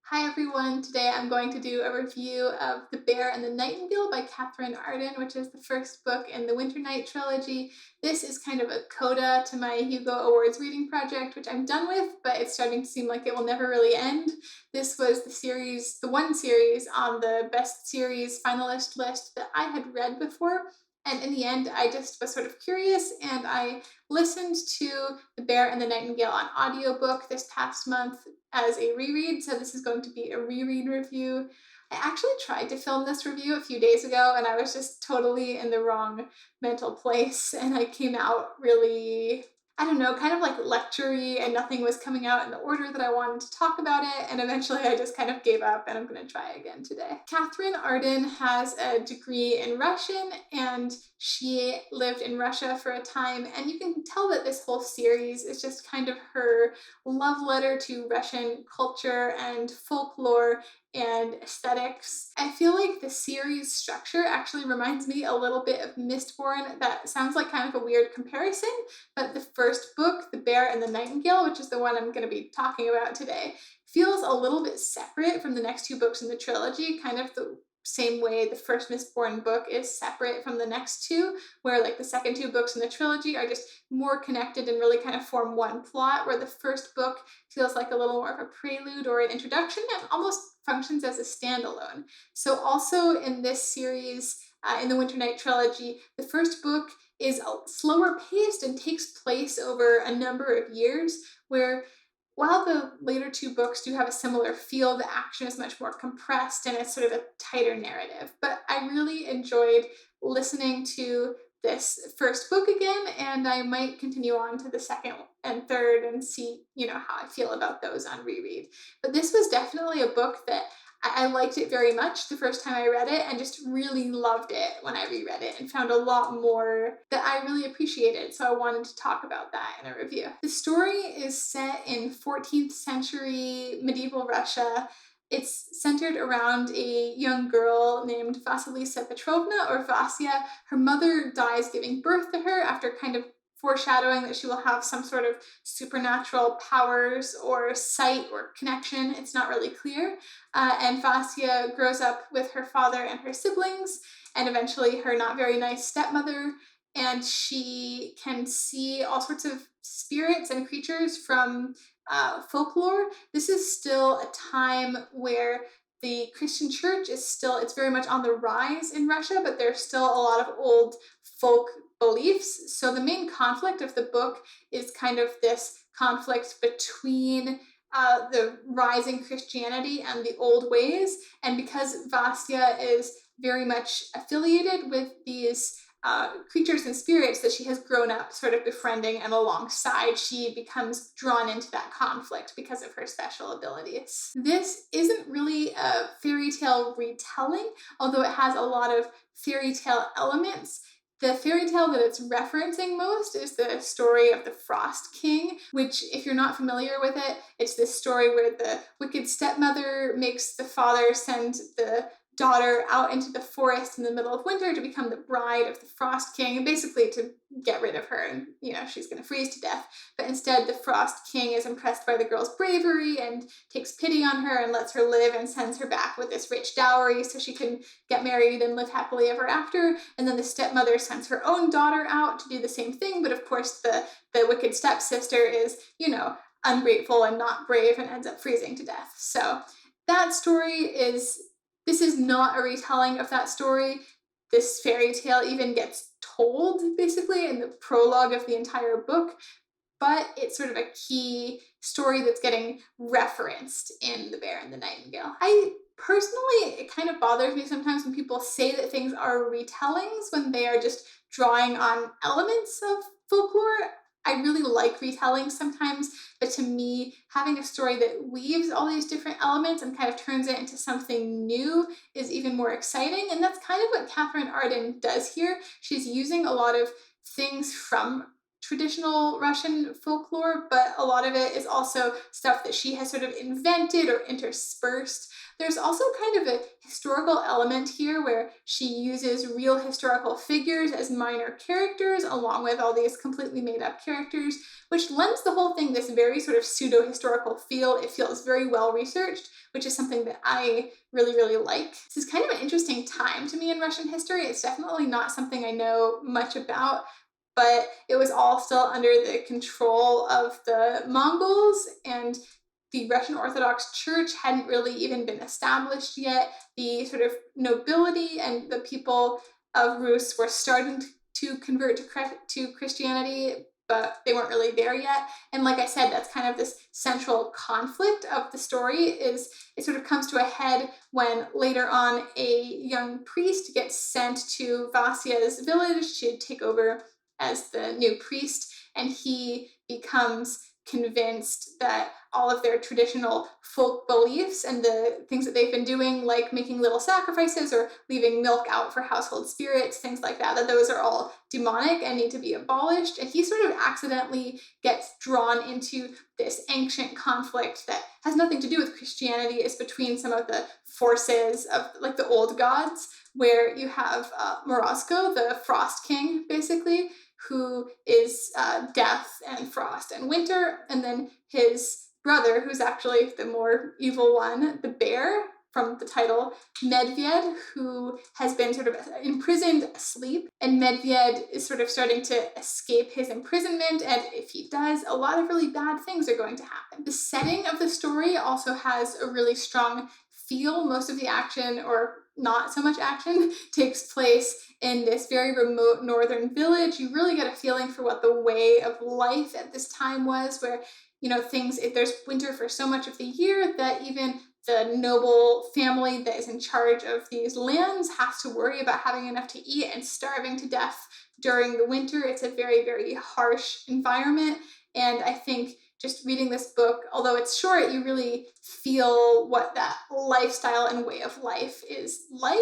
Hi everyone, today I'm going to do a review of The Bear and the Nightingale by Katherine Arden, which is the first book in the Winternight Trilogy. This is kind of a coda to my Hugo Awards reading project, which I'm done with, but it's starting to seem like it will never really end. This was the one series on the best series finalist list that I had read before. And in the end, I just was sort of curious and I listened to The Bear and the Nightingale on audiobook this past month as a reread, so this is going to be a reread review. I actually tried to film this review a few days ago and I was just totally in the wrong mental place and I came out really, I don't know, kind of like lecture-y and nothing was coming out in the order that I wanted to talk about it, and eventually I just kind of gave up and I'm going to try again today. Katherine Arden has a degree in Russian and she lived in Russia for a time, and you can tell that this whole series is just kind of her love letter to Russian culture and folklore and aesthetics. I feel like the series structure actually reminds me a little bit of Mistborn. That sounds like kind of a weird comparison, but the first book, The Bear and the Nightingale, which is the one I'm going to be talking about today, feels a little bit separate from the next two books in the trilogy, kind of the same way the first Mistborn book is separate from the next two, where like the second two books in the trilogy are just more connected and really kind of form one plot, where the first book feels like a little more of a prelude or an introduction and almost functions as a standalone. So also in this series, in the Winternight Trilogy, the first book is slower paced and takes place over a number of years, where while the later two books do have a similar feel, the action is much more compressed and it's sort of a tighter narrative. But I really enjoyed listening to this first book again, and I might continue on to the second and third and see, how I feel about those on reread. But this was definitely a book that I liked it very much the first time I read it and just really loved it when I reread it and found a lot more that I really appreciated. So I wanted to talk about that in a review. The story is set in 14th century medieval Russia. It's centered around a young girl named Vasilisa Petrovna, or Vasya. Her mother dies giving birth to her after kind of foreshadowing that she will have some sort of supernatural powers or sight or connection. It's not really clear. And Vasya grows up with her father and her siblings, and eventually her not very nice stepmother, and she can see all sorts of spirits and creatures from folklore. This is still a time where the Christian church it's very much on the rise in Russia, but there's still a lot of old folk beliefs. So the main conflict of the book is kind of this conflict between the rising Christianity and the old ways. And because Vasya is very much affiliated with these creatures and spirits that she has grown up sort of befriending and alongside, she becomes drawn into that conflict because of her special abilities. This isn't really a fairy tale retelling, although it has a lot of fairy tale elements. The fairy tale that it's referencing most is the story of the Frost King, which, if you're not familiar with it, it's this story where the wicked stepmother makes the father send the daughter out into the forest in the middle of winter to become the bride of the Frost King, and basically to get rid of her, and she's going to freeze to death. But instead, the Frost King is impressed by the girl's bravery and takes pity on her and lets her live and sends her back with this rich dowry so she can get married and live happily ever after. And then the stepmother sends her own daughter out to do the same thing, but of course the wicked stepsister is, ungrateful and not brave and ends up freezing to death. So that this is not a retelling of that story. This fairy tale even gets told basically in the prologue of the entire book, but it's sort of a key story that's getting referenced in The Bear and the Nightingale. It kind of bothers me sometimes when people say that things are retellings when they are just drawing on elements of folklore. I really like retellings sometimes, but to me, having a story that weaves all these different elements and kind of turns it into something new is even more exciting. And that's kind of what Katherine Arden does here. She's using a lot of things from traditional Russian folklore, but a lot of it is also stuff that she has sort of invented or interspersed. There's also kind of a historical element here where she uses real historical figures as minor characters along with all these completely made up characters, which lends the whole thing this very sort of pseudo historical feel. It feels very well researched, which is something that I really, really like. This is kind of an interesting time to me in Russian history. It's definitely not something I know much about, but it was all still under the control of the Mongols, and the Russian Orthodox Church hadn't really even been established yet. The sort of nobility and the people of Rus were starting to convert to Christianity, but they weren't really there yet. And like I said, that's kind of this central conflict of the story. Is it sort of comes to a head when later on a young priest gets sent to Vasia's village to take over as the new priest, and he becomes convinced that all of their traditional folk beliefs and the things that they've been doing, like making little sacrifices or leaving milk out for household spirits, things like that, that those are all demonic and need to be abolished. And he sort of accidentally gets drawn into this ancient conflict that has nothing to do with Christianity. It's between some of the forces of like the old gods, where you have Morozko, the Frost King, basically, who is death and frost and winter, and then his brother, who's actually the more evil one, the bear from the title, Medved, who has been sort of imprisoned asleep, and Medved is sort of starting to escape his imprisonment, and if he does, a lot of really bad things are going to happen. The setting of the story also has a really strong feel. Most of the action, or not so much action, takes place in this very remote northern village. You really get a feeling for what the way of life at this time was, where, you know, there's winter for so much of the year that even the noble family that is in charge of these lands has to worry about having enough to eat and starving to death during the winter. It's a very, very harsh environment. And I think just reading this book, although it's short, you really feel what that lifestyle and way of life is like.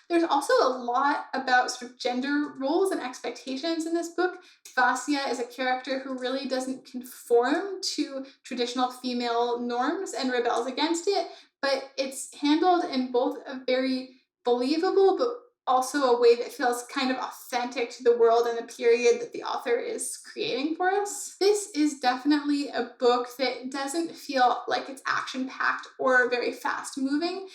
There's also a lot about sort of gender roles and expectations in this book. Vasya is a character who really doesn't conform to traditional female norms and rebels against it, but it's handled in both a very believable but also a way that feels kind of authentic to the world and the period that the author is creating for us. This is definitely a book that doesn't feel like it's action-packed or very fast-moving.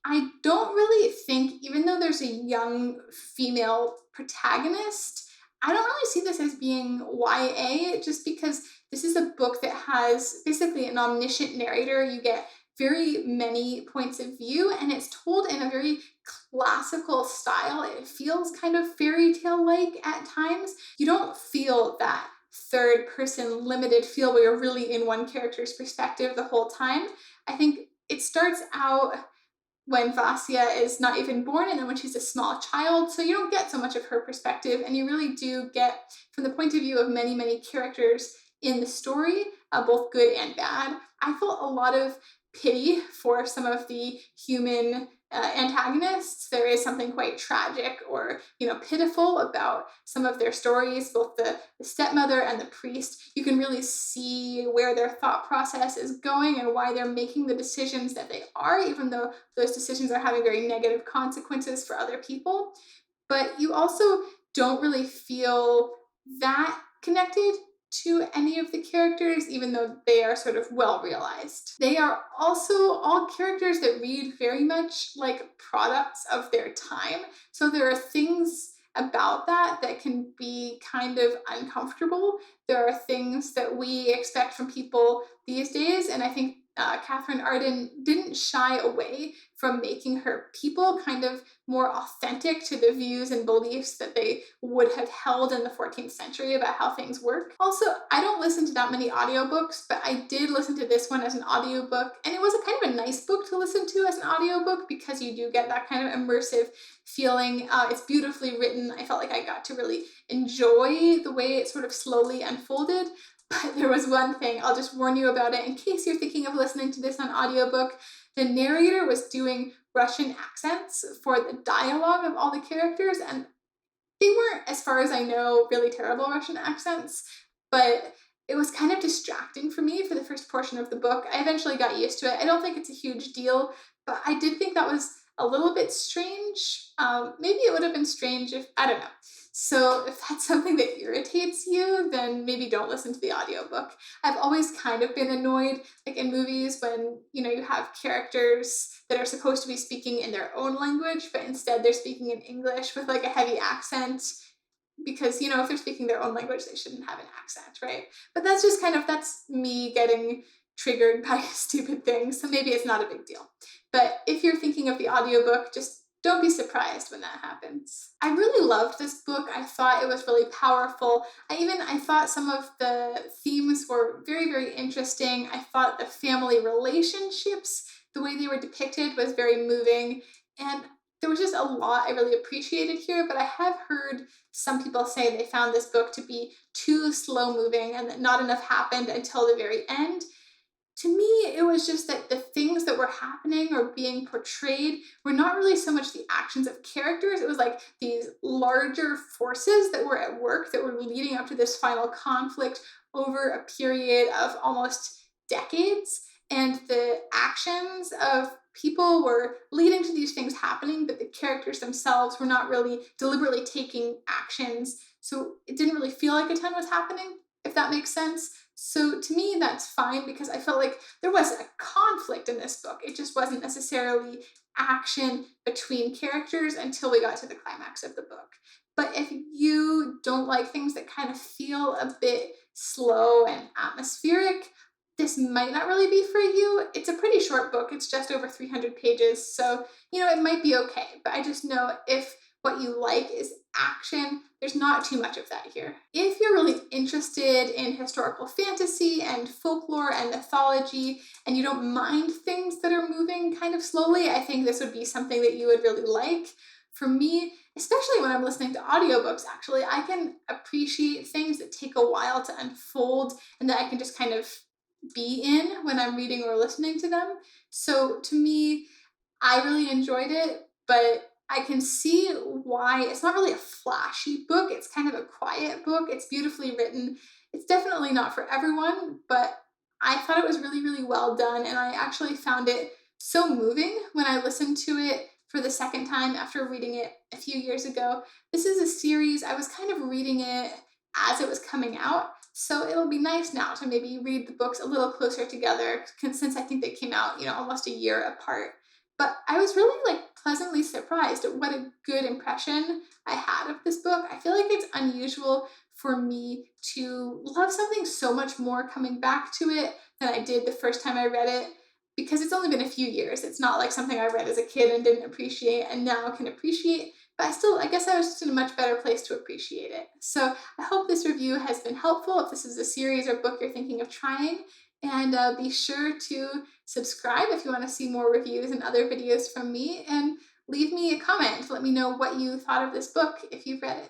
I don't really think, even though there's a young female protagonist, I don't really see this as being YA, just because this is a book that has basically an omniscient narrator. You get very many points of view, and it's told in a very classical style. It feels kind of fairy tale-like at times. You don't feel that third person limited feel where you're really in one character's perspective the whole time. I think it starts out when Vasya is not even born, and then when she's a small child, so you don't get so much of her perspective, and you really do get from the point of view of many, many characters in the story, both good and bad. I felt a lot of pity for some of the human antagonists. There is something quite tragic or, you know, pitiful about some of their stories, both the stepmother and the priest. You can really see where their thought process is going and why they're making the decisions that they are, even though those decisions are having very negative consequences for other people. But you also don't really feel that connected to any of the characters, even though they are sort of well realized. They are also all characters that read very much like products of their time. So there are things about that that can be kind of uncomfortable. There are things that we expect from people these days, and I think Katherine Arden didn't shy away from making her people kind of more authentic to the views and beliefs that they would have held in the 14th century about how things work. Also, I don't listen to that many audiobooks, but I did listen to this one as an audiobook, and it was a kind of a nice book to listen to as an audiobook because you do get that kind of immersive feeling. It's beautifully written. I felt like I got to really enjoy the way it sort of slowly unfolded. But there was one thing, I'll just warn you about it in case you're thinking of listening to this on audiobook. The narrator was doing Russian accents for the dialogue of all the characters, and they weren't, as far as I know, really terrible Russian accents, but it was kind of distracting for me for the first portion of the book. I eventually got used to it. I don't think it's a huge deal, But I did think that was a little bit strange. Maybe it would have been strange if, I don't know. So if that's something that irritates you, then maybe don't listen to the audiobook. I've always kind of been annoyed, like in movies, when you have characters that are supposed to be speaking in their own language, but instead they're speaking in English with like a heavy accent because if they're speaking their own language they shouldn't have an accent, right? But that's just that's me getting triggered by stupid things, so maybe it's not a big deal. But if you're thinking of the audiobook, just don't be surprised when that happens. I really loved this book. I thought it was really powerful. I thought some of the themes were very, very interesting. I thought the family relationships, the way they were depicted, was very moving. And there was just a lot I really appreciated here, but I have heard some people say they found this book to be too slow moving and that not enough happened until the very end. To me, it was just that the things that were happening or being portrayed were not really so much the actions of characters. It was like these larger forces that were at work that were leading up to this final conflict over a period of almost decades. And the actions of people were leading to these things happening, but the characters themselves were not really deliberately taking actions. So it didn't really feel like a ton was happening, if that makes sense. So to me, that's fine because I felt like there was a conflict in this book. It just wasn't necessarily action between characters until we got to the climax of the book. But if you don't like things that kind of feel a bit slow and atmospheric, this might not really be for you. It's a pretty short book. It's just over 300 pages. So, it might be okay. But I just know if what you like is action, there's not too much of that here. If you're really interested in historical fantasy and folklore and mythology, and you don't mind things that are moving kind of slowly, I think this would be something that you would really like. For me, especially when I'm listening to audiobooks, actually, I can appreciate things that take a while to unfold and that I can just kind of be in when I'm reading or listening to them. So to me, I really enjoyed it, but I can see why it's not really a flashy book. It's kind of a quiet book. It's beautifully written. It's definitely not for everyone, but I thought it was really, really well done. And I actually found it so moving when I listened to it for the second time after reading it a few years ago. This is a series, I was kind of reading it as it was coming out. So it'll be nice now to maybe read the books a little closer together since I think they came out, almost a year apart. But I was really pleasantly surprised at what a good impression I had of this book. I feel like it's unusual for me to love something so much more coming back to it than I did the first time I read it because it's only been a few years. It's not like something I read as a kid and didn't appreciate and now can appreciate. But I guess I was just in a much better place to appreciate it. So I hope this review has been helpful if this is a series or book you're thinking of trying. And be sure to subscribe if you want to see more reviews and other videos from me. And leave me a comment to let me know what you thought of this book if you've read it.